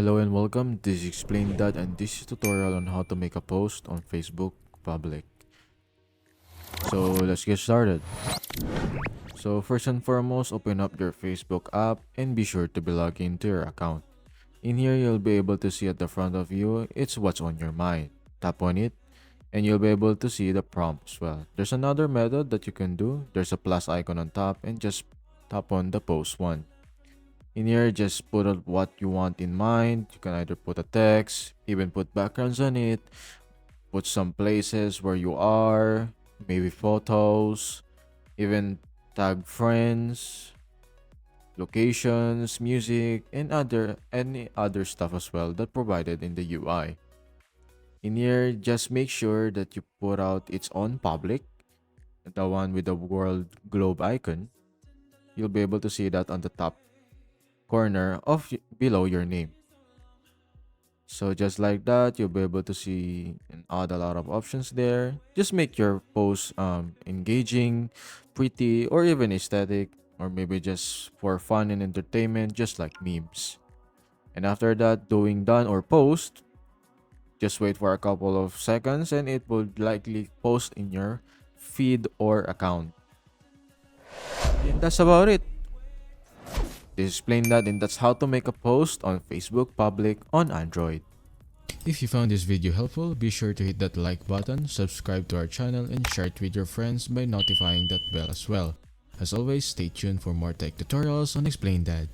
Hello and welcome. This is Explain That, and this is a tutorial on how to make a post on Facebook public. So let's get started. So first and foremost, open up your Facebook app and be sure to be logged into your account. In here, you'll be able to see at the front of you, it's what's on your mind. Tap on it and you'll be able to see the prompt as well. There's another method that you can do. There's a plus icon on top and just tap on the post one. In here, just put up what you want in mind. You can either put a text, even put backgrounds on it, put some places where you are, maybe photos, even tag friends, locations, music, and any other stuff as well that provided in the UI. In here, just make sure that you put out its own public, the one with the world globe icon. You'll be able to see that on the top corner of below your name. So just like that, you'll be able to see and add a lot of options there. Just make your post engaging, pretty, or even aesthetic, or maybe just for fun and entertainment, just like memes. And after that, doing done or post, just wait for a couple of seconds and it will likely post in your feed or account. And that's about it. This is Explain That, and that's how to make a post on Facebook public on Android. If you found this video helpful, be sure to hit that like button, subscribe to our channel, and share it with your friends by notifying that bell as well. As always, stay tuned for more tech tutorials on Explain That.